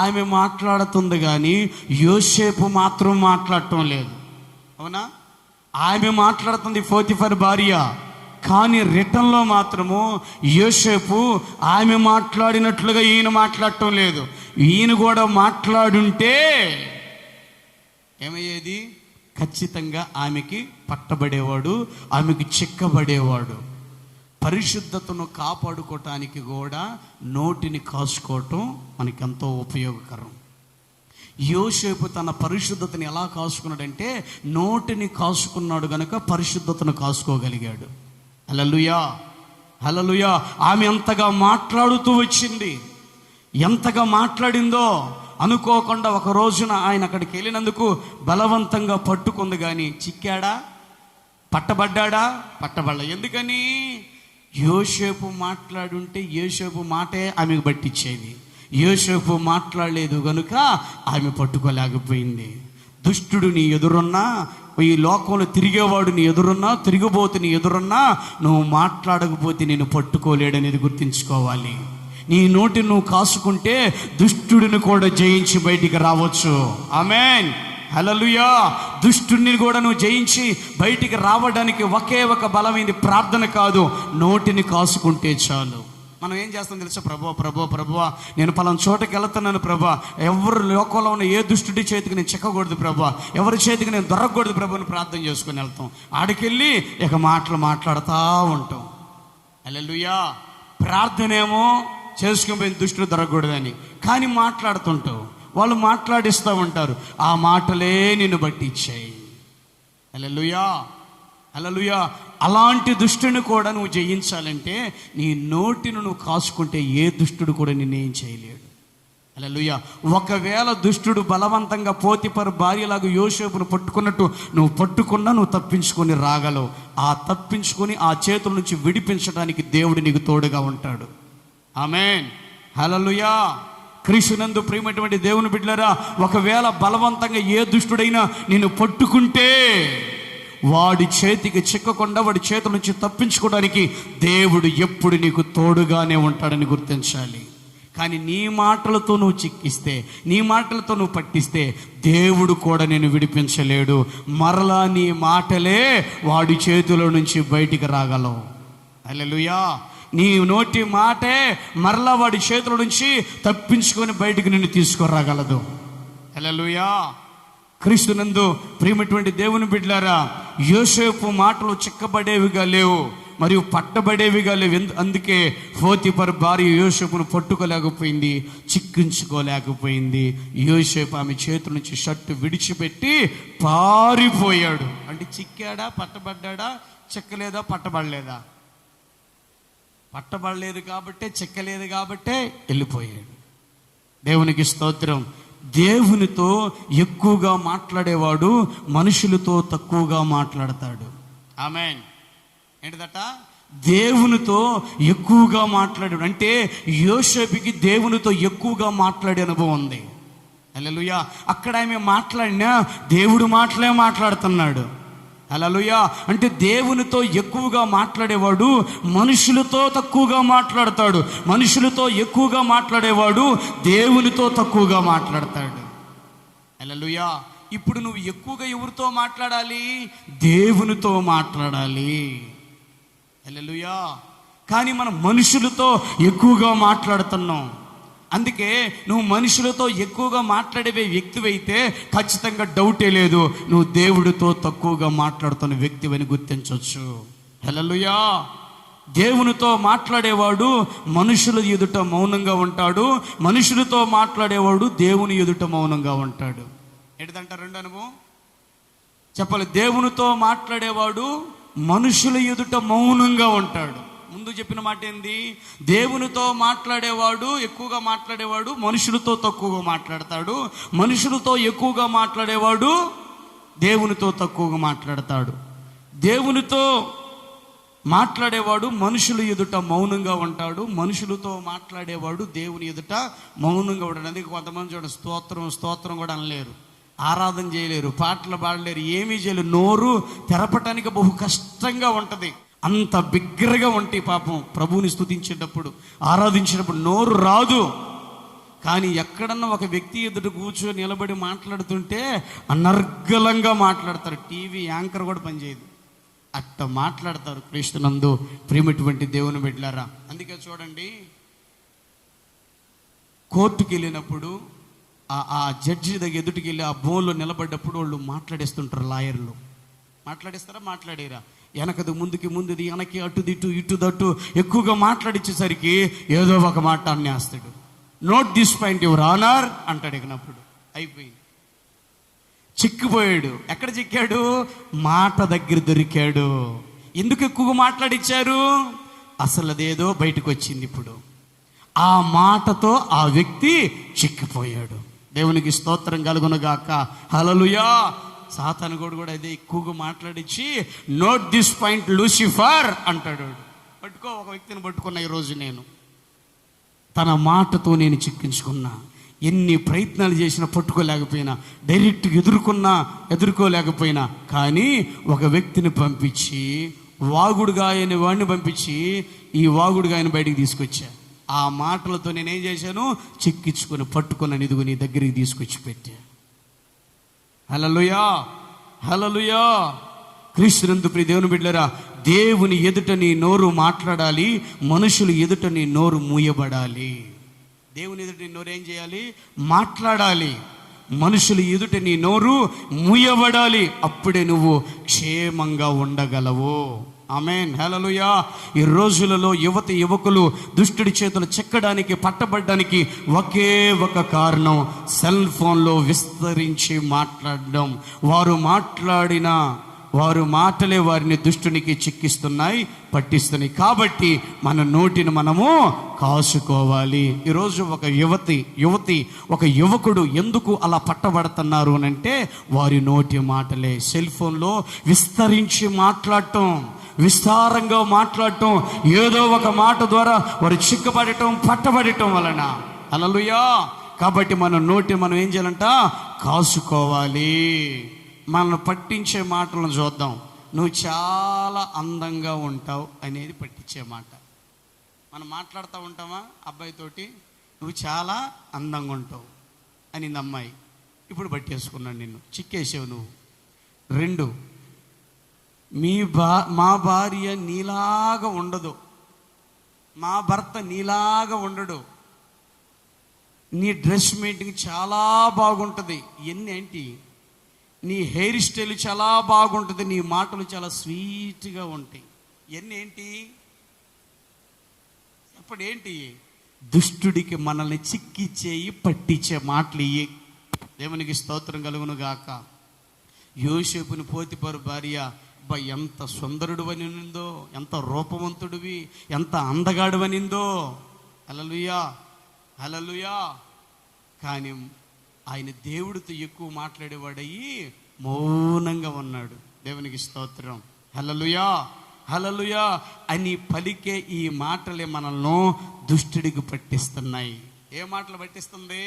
ఆమె మాట్లాడుతుంది కానీ యోసేపు మాత్రం మాట్లాడటం లేదు. అవునా? ఆమె మాట్లాడుతుంది పోతిఫర్ భార్య, కానీ రిటర్న్లో మాత్రము యోసేపు ఆమె మాట్లాడినట్లుగా ఈయన మాట్లాడటం లేదు. ఈయన కూడా మాట్లాడుంటే ఏమయ్యేది? ఖచ్చితంగా ఆమెకి పట్టబడేవాడు, ఆమెకి చిక్కబడేవాడు. పరిశుద్ధతను కాపాడుకోవటానికి కూడా నోటిని కాసుకోవటం మనకెంతో ఉపయోగకరం. యోసేపు తన పరిశుద్ధతని ఎలా కాసుకున్నాడంటే నోటిని కాసుకున్నాడు గనక పరిశుద్ధతను కాసుకోగలిగాడు. హల్లెలూయా, హల్లెలూయా. ఆమె ఎంతగా మాట్లాడుతూ వచ్చింది, ఎంతగా మాట్లాడిందో అనుకోకుండా ఒక రోజున ఆయన అక్కడికి వెళ్ళినందుకు బలవంతంగా పట్టుకుంది. కానీ చిక్కాడా? పట్టబడ్డా? పట్టబడ్డా. ఎందుకని? యోసేపు మాట్లాడుంటే యోసేపు మాటే ఆమెకు పట్టించేది. యోసేపు మాట్లాడలేదు గనుక ఆమె పట్టుకోలేకపోయింది. దుష్టుడు నీ ఎదురున్నా, ఈ లోకంలో తిరిగేవాడు నీ ఎదురున్నా, తిరిగిపోతు నీ ఎదురున్నా, నువ్వు మాట్లాడకపోతే నేను పట్టుకోలేడనేది గుర్తుంచుకోవాలి. నీ నోటి నువ్వు కాసుకుంటే దుష్టుడిని కూడా జయించి బయటికి రావచ్చు. ఆమేన్, హల్లెలూయా. దుష్టుడిని కూడా నువ్వు జయించి బయటికి రావడానికి ఒకే ఒక బలమైంది ప్రార్థన కాదు, నోటిని కాసుకుంటే చాలు. మనం ఏం చేస్తాం తెలుసా? ప్రభువా నేను పలానా చోటకి వెళ్తున్నాను ప్రభా, ఎవరు లోకంలో ఉన్న ఏ దుష్టుడి చేతికి నేను చిక్కకూడదు ప్రభా, ఎవరి చేతికి నేను దొరకకూడదు ప్రభు అని ప్రార్థన చేసుకుని వెళ్తాం. ఆడికెళ్ళి ఇక మాటలు మాట్లాడుతూ ఉంటాం. హల్లెలూయా. ప్రార్థనేమో చేసుకుని పోయిన దుష్టుడు దొరకకూడదని, కానీ మాట్లాడుతుంటావు. వాళ్ళు మాట్లాడిస్తూ ఉంటారు, ఆ మాటలే నిన్ను బట్టి ఇచ్చాయి. హల్లెలూయా, హల్లెలూయా. అలాంటి దుష్టుని కూడా నువ్వు జయించాలంటే నీ నోటిని నువ్వు కాసుకుంటే ఏ దుష్టుడు కూడా నిన్నేం చేయలేడు. హల్లెలూయా. ఒకవేళ దుష్టుడు బలవంతంగా పోతిఫరు భార్యలాగా యోసేపును పట్టుకున్నట్టు నువ్వు పట్టుకున్నా నువ్వు తప్పించుకొని రాగలవు. ఆ తప్పించుకొని ఆ చేతుల నుంచి విడిపించడానికి దేవుడు నీకు తోడుగా ఉంటాడు. ఆమేన్, హల్లెలూయా. క్రీస్తునందు ప్రియమైనటువంటి దేవుని బిడ్డలారా, ఒకవేళ బలవంతంగా ఏ దుష్టుడైనా నిన్ను పట్టుకుంటే వాడి చేతికి చిక్కకుండా వాడి చేతుల నుంచి తప్పించుకోవడానికి దేవుడు ఎప్పుడు నీకు తోడుగానే ఉంటాడని గుర్తించాలి. కానీ నీ మాటలతో నువ్వు చిక్కిస్తే, నీ మాటలతో నువ్వు పట్టిస్తే దేవుడు కూడా నేను విడిపించలేడు. మరలా నీ మాటలే వాడి చేతిలో నుంచి బయటికి రాగలవు. హల్లెలూయా. నీ నోటి మాటే మరలా వాడి చేతుల నుంచి తప్పించుకొని బయటికి నిన్ను తీసుకురాగలదు. హల్లెలూయా. క్రీస్తునందు ప్రియమైనటువంటి దేవుని బిడ్డలారా, యోసేపు మాటలు చిక్కబడేవిగా లేవు, మరియు పట్టబడేవిగా లేవు. అందుకే పోతిఫరు భార్య యోసేపును పట్టుకోలేకపోయింది, చిక్కించుకోలేకపోయింది. యోసేపు ఆమె చేతుల నుంచి షర్టు విడిచిపెట్టి పారిపోయాడు. అంటే చిక్కాడా, పట్టబడ్డా, చిక్కలేదా, పట్టబడలేదా? పట్టబడలేదు కాబట్టే, చెక్కలేదు కాబట్టే వెళ్ళిపోయాడు. దేవునికి స్తోత్రం. దేవునితో ఎక్కువగా మాట్లాడేవాడు మనుషులతో తక్కువగా మాట్లాడతాడు. ఆమేన్. ఏంటిదట? దేవునితో ఎక్కువగా మాట్లాడాడు. అంటే యోసేపుకి దేవునితో ఎక్కువగా మాట్లాడే అనుభవం ఉంది. హల్లెలూయా. అక్కడ ఆమె మాట్లాడినా దేవుడు మాటలే మాట్లాడుతున్నాడు. హల్లెలూయా. అంటే దేవునితో ఎక్కువగా మాట్లాడేవాడు మనుషులతో తక్కువగా మాట్లాడతాడు. మనుషులతో ఎక్కువగా మాట్లాడేవాడు దేవునితో తక్కువగా మాట్లాడతాడు. హల్లెలూయా. ఇప్పుడు నువ్వు ఎక్కువగా ఎవరితో మాట్లాడాలి? దేవునితో మాట్లాడాలి. హల్లెలూయా. కానీ మనం మనుషులతో ఎక్కువగా మాట్లాడుతున్నాం. అందుకే నువ్వు మనుషులతో ఎక్కువగా మాట్లాడే వ్యక్తివైతే ఖచ్చితంగా డౌటే లేదు, నువ్వు దేవుడితో తక్కువగా మాట్లాడుతున్న వ్యక్తివని గుర్తించవచ్చు. హల్లెలూయా. దేవునితో మాట్లాడేవాడు మనుషుల ఎదుట మౌనంగా ఉంటాడు, మనుషులతో మాట్లాడేవాడు దేవుని ఎదుట మౌనంగా ఉంటాడు. ఏంటంట రెండు అనుభవం చెప్పాలి. దేవునితో మాట్లాడేవాడు మనుషుల ఎదుట మౌనంగా ఉంటాడు. ముందు చెప్పిన మాట ఏంది? దేవునితో మాట్లాడేవాడు ఎక్కువగా మాట్లాడేవాడు మనుషులతో తక్కువగా మాట్లాడతాడు, మనుషులతో ఎక్కువగా మాట్లాడేవాడు దేవునితో తక్కువగా మాట్లాడతాడు. దేవునితో మాట్లాడేవాడు మనుషుల ఎదుట మౌనంగా ఉంటాడు, మనుషులతో మాట్లాడేవాడు దేవుని ఎదుట మౌనంగా ఉంటాడు. అందుకే కొంతమంది చూడండి, స్తోత్రం స్తోత్రం కూడా అనలేరు, ఆరాధన చేయలేరు, పాటలు పాడలేరు, ఏమీ చేయలేరు. నోరు తెరపటానికి బహు కష్టంగా ఉంటుంది. అంత బిగ్గరగా ఉంటే పాపం ప్రభువుని స్తుతించేటప్పుడు, ఆరాధించేటప్పుడు నోరు రాదు. కానీ ఎక్కడన్నా ఒక వ్యక్తి ఎదుట కూర్చొని నిలబడి మాట్లాడుతుంటే అనర్గళంగా మాట్లాడతారు. టీవీ యాంకర్ కూడా పనిచేయదు, అట్ట మాట్లాడతారు. క్రీస్తునందు ప్రియమైనటువంటి దేవుని బిడ్డలారా, అందుకే చూడండి, కోర్టుకి వెళ్ళినప్పుడు ఆ జడ్జి దగ్గర ఎదుటికి వెళ్ళి ఆ బోన్లో నిలబడ్డప్పుడు వాళ్ళు మాట్లాడేస్తుంటారు. లాయర్లు మాట్లాడేస్తారా? మాట్లాడేరా? వెనకది ముందుకి, ముందుది వెనక్కి, అటుది ఇటు, ఇటు దట్టు ఎక్కువగా మాట్లాడించేసరికి ఏదో ఒక మాట అన్నేస్తాడు. Note this point your honour అంటాడు. ఎగినప్పుడు అయిపోయింది, చిక్కిపోయాడు. ఎక్కడ చిక్కాడు? మాట దగ్గర దొరికాడు. ఎందుకు ఎక్కువగా మాట్లాడిచ్చారు? అసలు అదేదో బయటకు వచ్చింది. ఇప్పుడు ఆ మాటతో ఆ వ్యక్తి చిక్కిపోయాడు. దేవునికి స్తోత్రం కలుగునుగాక. హల్లెలూయా. సాతాను కూడా అదే ఎక్కువగా మాట్లాడించి నోట్ దిస్ పాయింట్ లూసిఫర్ అంటాడు. పట్టుకో, ఒక వ్యక్తిని పట్టుకున్నా ఈరోజు నేను. తన మాటతో నేను చిక్కించుకున్నా. ఎన్ని ప్రయత్నాలు చేసినా పట్టుకోలేకపోయినా, డైరెక్ట్గా ఎదుర్కోలేకపోయినా, కానీ ఒక వ్యక్తిని పంపించి, వాగుడుగా అనే వాడిని పంపించి ఈ వాగుడుగా ఆయన బయటికి తీసుకొచ్చా. ఆ మాటలతో నేనేం చేశాను, చిక్కించుకొని పట్టుకున్న ఇదిగో నీ దగ్గరికి తీసుకొచ్చి పెట్టా. హల్లెలూయా, హల్లెలూయా. క్రీస్తునందు ప్రియ దేవుని బిడ్డలారా, దేవుని ఎదుట నీ నోరు మాట్లాడాలి, మనుషులు ఎదుట నీ నోరు మూయబడాలి. దేవుని ఎదుట నీ నోరు ఏం చేయాలి, మాట్లాడాలి. మనుషులు ఎదుట నీ నోరు మూయబడాలి. అప్పుడే నువ్వు క్షేమంగా ఉండగలవు. ఆమేన్, హల్లెలూయా. ఈ రోజులలో యువకులు దుష్టుడి చేతులు చెక్కడానికి, పట్టబడ్డానికి ఒకే ఒక కారణం, సెల్ ఫోన్లో విస్తరించి మాట్లాడడం. వారు మాటలే వారిని దుష్టునికి చిక్కిస్తున్నాయి, పట్టిస్తున్నాయి. కాబట్టి మన నోటిని మనము కాసుకోవాలి. ఈరోజు ఒక యువతి ఒక యువకుడు ఎందుకు అలా పట్టబడుతున్నారు అంటే వారి నోటి మాటలే. సెల్ ఫోన్లో విస్తరించి మాట్లాడటం, విస్తారంగా మాట్లాడటం, ఏదో ఒక మాట ద్వారా వారు చిక్కబడటం, పట్టబడటం వలన. హల్లెలూయా. కాబట్టి మన నోటి మనం ఏం చేయాలంట, కాసుకోవాలి. మనల్ని పట్టించే మాటలను చూద్దాం. నువ్వు చాలా అందంగా ఉంటావు అనేది పట్టించే మాట. మనం మాట్లాడుతూ ఉంటామా అబ్బాయితోటి, నువ్వు చాలా అందంగా ఉంటావు అనింది అమ్మాయి. ఇప్పుడు పట్టేసుకున్నాను నిన్ను, చిక్కేసావు నువ్వు. 2, మా భార్య నీలాగా ఉండదు, మా భర్త నీలాగా ఉండడు, నీ డ్రెస్ మేకింగ్ చాలా బాగుంటుంది. ఇవన్నీ ఏంటి, నీ హెయిర్ స్టైల్ చాలా బాగుంటుంది, నీ మాటలు చాలా స్వీట్గా ఉంటాయి. ఇవన్నీ ఏంటి, ఇప్పుడేంటి, దుష్టుడికి మనల్ని చిక్కిచ్చేయి, పట్టించే మాటలు ఇవి. దేవునికి స్తోత్రం కలుగును గాక. యోసేపుని పోతిఫరు భార్య, అబ్బా ఎంత సుందరుడు అని నిందో, ఎంత రూపవంతుడివి, ఎంత అందగాడు అనిందో. హల్లెలూయా, హల్లెలూయా. కానీ ఆయన దేవుడితో ఎక్కువ మాట్లాడేవాడయ్యి మౌనంగా ఉన్నాడు. దేవునికి స్తోత్రం. హల్లెలూయా, హల్లెలూయా అని పలికే ఈ మాటలే మనల్ని దుష్టుడికి పట్టిస్తున్నాయి. ఏ మాటలు పట్టిస్తుంది,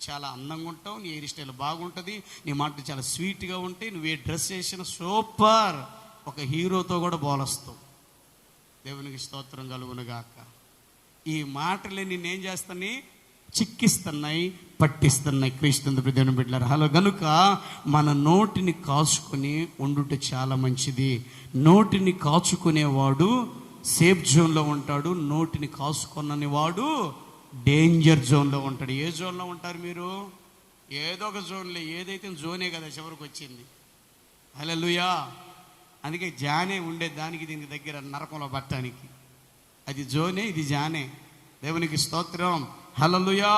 చాలా అందంగా ఉంటావు, నీ హెయిర్ స్టైల్ బాగుంటుంది, నీ మాటలు చాలా స్వీట్గా ఉంటాయి, నువ్వు ఏ డ్రెస్ వేసిన సూపర్, ఒక హీరోతో కూడా పోలుస్తావు. దేవునికి స్తోత్రం కలుగును గాక. ఈ మాటలే నిన్నేం చేస్తాయి, చిక్కిస్తున్నాయి, పట్టిస్తున్నాయి. క్రీస్తు దేవుని బిడ్డలారా, హలో. గనుక మన నోటిని కాచుకొని ఉండుట చాలా మంచిది. నోటిని కాచుకునేవాడు సేఫ్ జోన్లో ఉంటాడు, నోటిని కాచుకొనని వాడు డేంజర్ జోన్లో ఉంటాడు. ఏ జోన్లో ఉంటారు మీరు, ఏదో ఒక జోన్లో, ఏదైతే జోనే కదా చివరికి వచ్చింది. హల్లెలూయా. అందుకే జానే ఉండే దానికి దీనికి దగ్గర నరకంలో పట్టడానికి, అది జోనే, ఇది జానే. దేవునికి స్తోత్రం. హల్లెలూయా,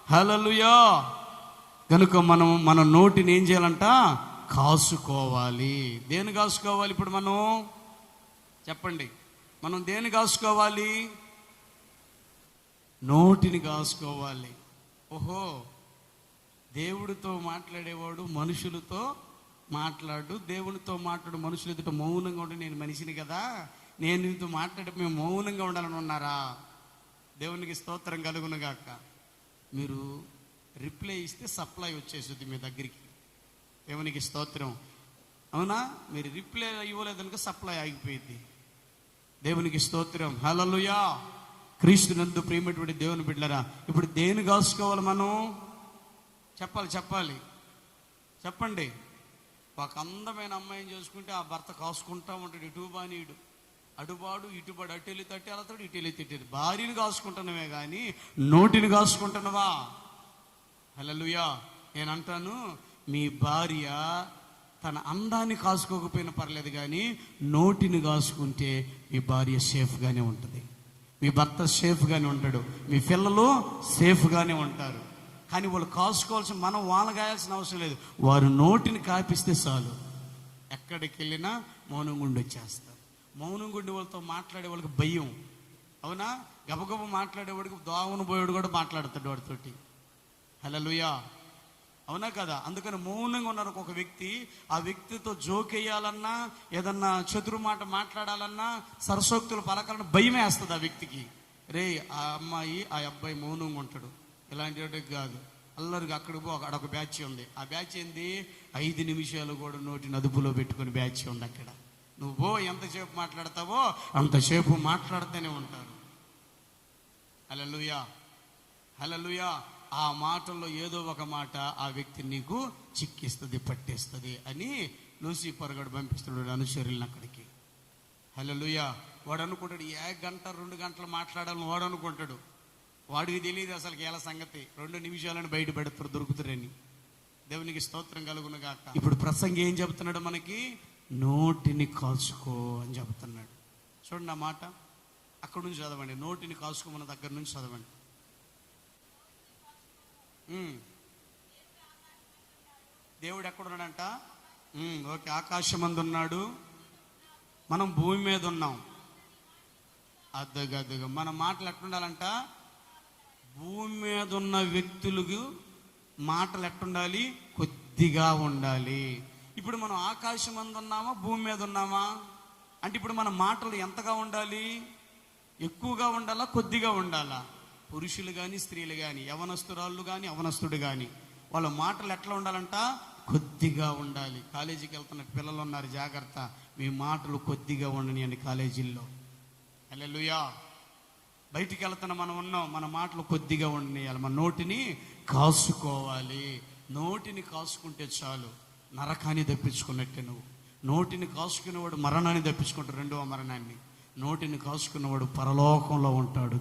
హల్లెలూయా. కనుక మనం మన నోటిని ఏం చేయాలంట, కాసుకోవాలి. దేని కాసుకోవాలి ఇప్పుడు మనం, చెప్పండి, మనం దేని కాసుకోవాలి, నోటిని కాసుకోవాలి. ఓహో, దేవుడితో మాట్లాడేవాడు మనుషులతో మాట్లాడు, దేవునితో మాట్లాడు మనుషులు ఎదుట మౌనంగా ఉండి, నేను మనిషిని కదా, నేను నీతో మాట్లాడి మేము మౌనంగా ఉండాలని ఉన్నారా? దేవునికి స్తోత్రం కలుగును గాక. మీరు రిప్లై ఇస్తే సప్లై వచ్చేస్తుంది మీ దగ్గరికి. దేవునికి స్తోత్రం. అవునా, మీరు రిప్లై ఇవ్వలేదనుక సప్లై ఆగిపోయింది. దేవునికి స్తోత్రం. హల్లెలూయా. క్రీస్తునందు ప్రియమైనటువంటి దేవుని బిడ్డలారా, ఇప్పుడు దేని కాసుకోవాలి మనం, చెప్పండి. ఒక అందమైన అమ్మాయిని చేసుకుంటే ఆ భర్త కాసుకుంటా ఉంటాడు, ఇటుబానీయుడు, అడుబాడు, ఇటుబాడు, అటెళ్ళి తట్టి అలతాడు, ఇటెళ్ళి తిట్టేది. భార్యను కాసుకుంటున్నవే కానీ నోటిని కాసుకుంటున్నవా? హల్లెలూయా. నేను అంటాను, మీ భార్య తన అందాన్ని కాసుకోకపోయినా పర్లేదు, కానీ నోటిని కాసుకుంటే మీ భార్య సేఫ్గానే ఉంటుంది, మీ భర్త సేఫ్గానే ఉంటాడు, మీ పిల్లలు సేఫ్గానే ఉంటారు. కానీ వాళ్ళు కాసుకోవాల్సిన, మనం వాళ్ళని గాయాల్సిన అవసరం లేదు. వారు నోటిని కాపిస్తే చాలు, ఎక్కడికి వెళ్ళినా మౌనం గుండి వచ్చేస్తారు. మౌనం గుండి వాళ్ళతో మాట్లాడే వాళ్ళకి భయం. అవునా, గబగబ మాట్లాడేవాడికి దోవను పోయేవాడు కూడా మాట్లాడతాడు వాడితోటి. హల్లెలూయా. అవునా కదా? అందుకని మౌనంగా ఉన్నారు ఒక వ్యక్తి. ఆ వ్యక్తితో జోకేయాలన్నా, ఏదన్నా చతురు మాట మాట్లాడాలన్నా, సరసోక్తులు పలకాలన్నా భయం వేస్తుంది ఆ వ్యక్తికి. రే ఆ అమ్మాయి ఆ అబ్బాయి మౌనంగా ఉంటాడు, ఇలాంటి వాటికి కాదు. అల్లరికి అక్కడికి పో, అక్కడ ఒక బ్యాచ్ ఉంది. ఆ బ్యాచ్ ఏంది, 5 నిమిషాలు కూడా నోటిని అదుపులో పెట్టుకుని బ్యాచ్ ఉంది అక్కడ. నువ్వు ఎంతసేపు మాట్లాడతావో అంతసేపు మాట్లాడుతూనే ఉంటారు. హల్లెలూయా, హల్లెలూయా. ఆ మాటల్లో ఏదో ఒక మాట ఆ వ్యక్తి నీకు చిక్కిస్తుంది, పట్టేస్తుంది అని లూసిఫర్ గడు పంపిస్తున్నాడు అనుచరులను అక్కడికి. హల్లెలూయా. వాడు అనుకుంటాడు 1 గంట 2 గంటలు మాట్లాడాలని వాడు అనుకుంటాడు. వాడికి తెలియదు అసలు ఎలా సంగతి. 2 నిమిషాలను బయట పెడతారు, దొరుకుతారని. దేవునికి స్తోత్రం కలుగును గాక. ఇప్పుడు ప్రసంగి ఏం చెబుతున్నాడు మనకి, నోటిని కాచుకో అని చెబుతున్నాడు. చూడండి ఆ మాట అక్కడ నుంచి చదవండి. నోటిని కాచుకో మన దగ్గర నుంచి చదవండి. దేవుడు ఎక్కడున్నాడంట? ఓకే, ఆకాశమందు ఉన్నాడు, మనం భూమి మీద ఉన్నాం. అద్దగా మన మాటలు ఎట్టుండాలంట? భూమి మీద ఉన్న వ్యక్తులకు మాటలు ఎట్టుండాలి? కొద్దిగా ఉండాలి. ఇప్పుడు మనం ఆకాశమందు ఉన్నామా, భూమి మీద ఉన్నామా? అంటే ఇప్పుడు మన మాటలు ఎంతగా ఉండాలి? ఎక్కువగా ఉండాలా, కొద్దిగా ఉండాలా? పురుషులు కానీ స్త్రీలు కానీ, యవనస్తురాళ్ళు కానీ యవనస్తుడు కానీ, వాళ్ళ మాటలు ఎట్లా ఉండాలంట? కొద్దిగా ఉండాలి. కాలేజీకి వెళ్తున్న పిల్లలు ఉన్నారు, జాగ్రత్త, మీ మాటలు కొద్దిగా ఉండని అని కాలేజీల్లో. హల్లెలూయా. బయటికి వెళ్తున్న మనం ఉన్నాం, మన మాటలు కొద్దిగా ఉండనియాలి. మన నోటిని కాసుకోవాలి. నోటిని కాసుకుంటే చాలు, నరకాన్ని తప్పించుకున్నట్టే. నువ్వు నోటిని కాసుకునేవాడు మరణాన్ని తప్పించుకుంటాడు, 2వ మరణాన్ని. నోటిని కాసుకున్నవాడు పరలోకంలో ఉంటాడు.